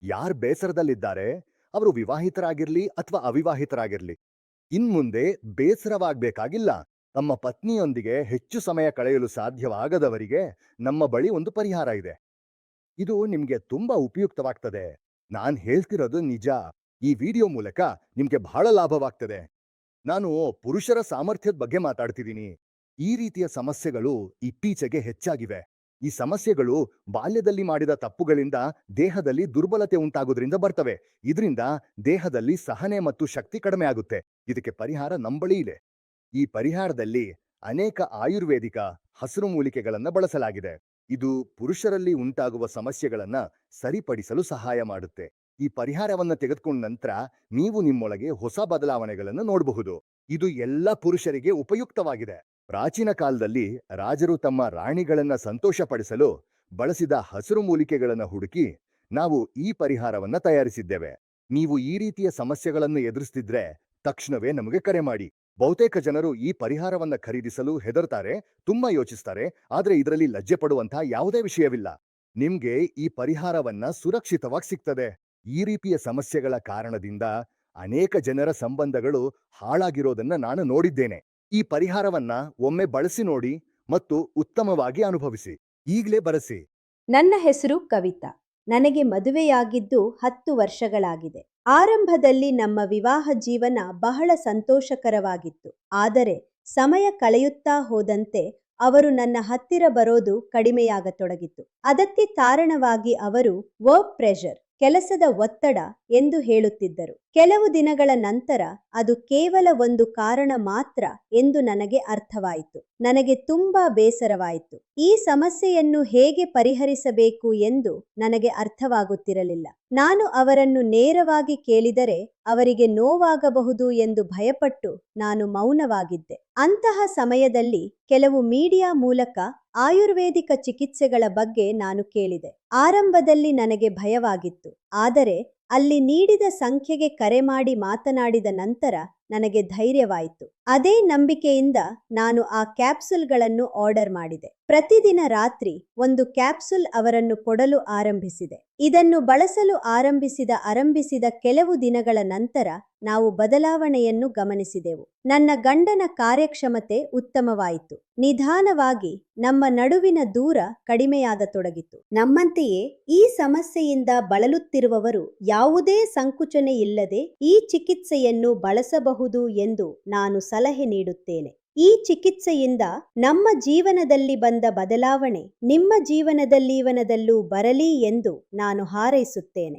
ಯಾರ್ ಬೇಸರದಲ್ಲಿದ್ದಾರೆ, ಅವರು ವಿವಾಹಿತರಾಗಿರ್ಲಿ ಅಥವಾ ಅವಿವಾಹಿತರಾಗಿರ್ಲಿ, ಇನ್ಮುಂದೆ ಬೇಸರವಾಗ್ಬೇಕಾಗಿಲ್ಲ. ತಮ್ಮ ಪತ್ನಿಯೊಂದಿಗೆ ಹೆಚ್ಚು ಸಮಯ ಕಳೆಯಲು ಸಾಧ್ಯವಾಗದವರಿಗೆ ನಮ್ಮ ಬಳಿ ಒಂದು ಪರಿಹಾರ ಇದೆ. ಇದು ನಿಮ್ಗೆ ತುಂಬಾ ಉಪಯುಕ್ತವಾಗ್ತದೆ. ನಾನ್ ಹೇಳ್ತಿರೋದು ನಿಜ. ಈ ವಿಡಿಯೋ ಮೂಲಕ ನಿಮ್ಗೆ ಬಹಳ ಲಾಭವಾಗ್ತದೆ. ನಾನು ಪುರುಷರ ಸಾಮರ್ಥ್ಯದ ಬಗ್ಗೆ ಮಾತಾಡ್ತಿದ್ದೀನಿ. ಈ ರೀತಿಯ ಸಮಸ್ಯೆಗಳು ಇತ್ತೀಚೆಗೆ ಹೆಚ್ಚಾಗಿವೆ. ಈ ಸಮಸ್ಯೆಗಳು ಬಾಲ್ಯದಲ್ಲಿ ಮಾಡಿದ ತಪ್ಪುಗಳಿಂದ ದೇಹದಲ್ಲಿ ದುರ್ಬಲತೆ ಉಂಟಾಗೋದ್ರಿಂದ ಬರ್ತವೆ. ಇದರಿಂದ ದೇಹದಲ್ಲಿ ಸಹನೆ ಮತ್ತು ಶಕ್ತಿ ಕಡಿಮೆ ಆಗುತ್ತೆ. ಇದಕ್ಕೆ ಪರಿಹಾರ ನಂಬಳಿ ಇದೆ. ಈ ಪರಿಹಾರದಲ್ಲಿ ಅನೇಕ ಆಯುರ್ವೇದಿಕ ಹಸಿರು ಮೂಲಿಕೆಗಳನ್ನ ಬಳಸಲಾಗಿದೆ. ಇದು ಪುರುಷರಲ್ಲಿ ಉಂಟಾಗುವ ಸಮಸ್ಯೆಗಳನ್ನ ಸರಿಪಡಿಸಲು ಸಹಾಯ ಮಾಡುತ್ತೆ. ಈ ಪರಿಹಾರವನ್ನ ತೆಗೆದುಕೊಂಡ ನಂತರ ನೀವು ನಿಮ್ಮೊಳಗೆ ಹೊಸ ಬದಲಾವಣೆಗಳನ್ನು ನೋಡಬಹುದು. ಇದು ಎಲ್ಲ ಪುರುಷರಿಗೆ ಉಪಯುಕ್ತವಾಗಿದೆ. ಪ್ರಾಚೀನ ಕಾಲದಲ್ಲಿ ರಾಜರು ತಮ್ಮ ರಾಣಿಗಳನ್ನ ಸಂತೋಷಪಡಿಸಲು ಬಳಸಿದ ಹಸಿರು ಮೂಲಿಕೆಗಳನ್ನ ಹುಡುಕಿ ನಾವು ಈ ಪರಿಹಾರವನ್ನ ತಯಾರಿಸಿದ್ದೇವೆ. ನೀವು ಈ ರೀತಿಯ ಸಮಸ್ಯೆಗಳನ್ನು ಎದುರಿಸ್ತಿದ್ರೆ ತಕ್ಷಣವೇ ನಮಗೆ ಕರೆ ಮಾಡಿ. ಬಹುತೇಕ ಜನರು ಈ ಪರಿಹಾರವನ್ನ ಖರೀದಿಸಲು ಹೆದರ್ತಾರೆ, ತುಂಬಾ ಯೋಚಿಸ್ತಾರೆ. ಆದ್ರೆ ಇದರಲ್ಲಿ ಲಜ್ಜೆ ಪಡುವಂತಹ ಯಾವುದೇ ವಿಷಯವಿಲ್ಲ. ನಿಮ್ಗೆ ಈ ಪರಿಹಾರವನ್ನ ಸುರಕ್ಷಿತವಾಗಿ ಸಿಗ್ತದೆ. ಈ ರೀತಿಯ ಸಮಸ್ಯೆಗಳ ಕಾರಣದಿಂದ ಅನೇಕ ಜನರ ಸಂಬಂಧಗಳು ಹಾಳಾಗಿರೋದನ್ನ ನಾನು ನೋಡಿದ್ದೇನೆ. ಈ ಪರಿಹಾರವನ್ನ ಒಮ್ಮೆ ಬಳಸಿ ನೋಡಿ ಮತ್ತು ಉತ್ತಮವಾಗಿ ಅನುಭವಿಸಿ. ಈಗಲೇ ಬರೆಸಿ. ನನ್ನ ಹೆಸರು ಕವಿತಾ. ನನಗೆ ಮದುವೆಯಾಗಿದ್ದು 10 ವರ್ಷಗಳಾಗಿದೆ. ಆರಂಭದಲ್ಲಿ ನಮ್ಮ ವಿವಾಹ ಜೀವನ ಬಹಳ ಸಂತೋಷಕರವಾಗಿತ್ತು. ಆದರೆ ಸಮಯ ಕಳೆಯುತ್ತಾ ಹೋದಂತೆ ಅವರು ನನ್ನ ಹತ್ತಿರ ಬರೋದು ಕಡಿಮೆಯಾಗತೊಡಗಿತು. ಅದಕ್ಕೆ ಕಾರಣವಾಗಿ ಅವರು ವರ್ಕ್ ಪ್ರೆಷರ್, ಕೆಲಸದ ಒತ್ತಡ ಎಂದು ಹೇಳುತ್ತಿದ್ದರು. ಕೆಲವು ದಿನಗಳ ನಂತರ ಅದು ಕೇವಲ ಒಂದು ಕಾರಣ ಮಾತ್ರ ಎಂದು ನನಗೆ ಅರ್ಥವಾಯಿತು. ನನಗೆ ತುಂಬಾ ಬೇಸರವಾಯಿತು. ಈ ಸಮಸ್ಯೆಯನ್ನು ಹೇಗೆ ಪರಿಹರಿಸಬೇಕು ಎಂದು ನನಗೆ ಅರ್ಥವಾಗುತ್ತಿರಲಿಲ್ಲ. ನಾನು ಅವರನ್ನು ನೇರವಾಗಿ ಕೇಳಿದರೆ ಅವರಿಗೆ ನೋವಾಗಬಹುದು ಎಂದು ಭಯಪಟ್ಟು ನಾನು ಮೌನವಾಗಿದ್ದೆ. ಅಂತಹ ಸಮಯದಲ್ಲಿ ಕೆಲವು ಮೀಡಿಯಾ ಮೂಲಕ ಆಯುರ್ವೇದಿಕ ಚಿಕಿತ್ಸೆಗಳ ಬಗ್ಗೆ ನಾನು ಕೇಳಿದೆ. ಆರಂಭದಲ್ಲಿ ನನಗೆ ಭಯವಾಗಿತ್ತು. ಆದರೆ ಅಲ್ಲಿ ನೀಡಿದ ಸಂಖ್ಯೆಗೆ ಕರೆ ಮಾಡಿ ಮಾತನಾಡಿದ ನಂತರ ನನಗೆ ಧೈರ್ಯವಾಯಿತು. ಅದೇ ನಂಬಿಕೆಯಿಂದ ನಾನು ಆ ಕ್ಯಾಪ್ಸುಲ್ಗಳನ್ನು ಆರ್ಡರ್ ಮಾಡಿದೆ. ಪ್ರತಿದಿನ ರಾತ್ರಿ ಒಂದು ಕ್ಯಾಪ್ಸುಲ್ ಅವರನ್ನು ಕೊಡಲು ಆರಂಭಿಸಿದೆ. ಇದನ್ನು ಬಳಸಲು ಆರಂಭಿಸಿದ ಕೆಲವು ದಿನಗಳ ನಂತರ ನಾವು ಬದಲಾವಣೆಯನ್ನು ಗಮನಿಸಿದೆವು. ನನ್ನ ಗಂಡನ ಕಾರ್ಯಕ್ಷಮತೆ ಉತ್ತಮವಾಯಿತು. ನಿಧಾನವಾಗಿ ನಮ್ಮ ನಡುವಿನ ದೂರ ಕಡಿಮೆಯಾಗತೊಡಗಿತು. ನಮ್ಮಂತೆಯೇ ಈ ಸಮಸ್ಯೆಯಿಂದ ಬಳಲುತ್ತಿರುವವರು ಯಾವುದೇ ಸಂಕುಚನೆ ಇಲ್ಲದೆ ಈ ಚಿಕಿತ್ಸೆಯನ್ನು ಬಳಸಬಹುದು ಎಂದು ನಾನು ಸಲಹೆ ನೀಡುತ್ತೇನೆ. ಈ ಚಿಕಿತ್ಸೆಯಿಂದ ನಮ್ಮ ಜೀವನದಲ್ಲಿ ಬಂದ ಬದಲಾವಣೆ ನಿಮ್ಮ ಜೀವನದಲ್ಲೂ ಬರಲಿ ಎಂದು ನಾನು ಹಾರೈಸುತ್ತೇನೆ.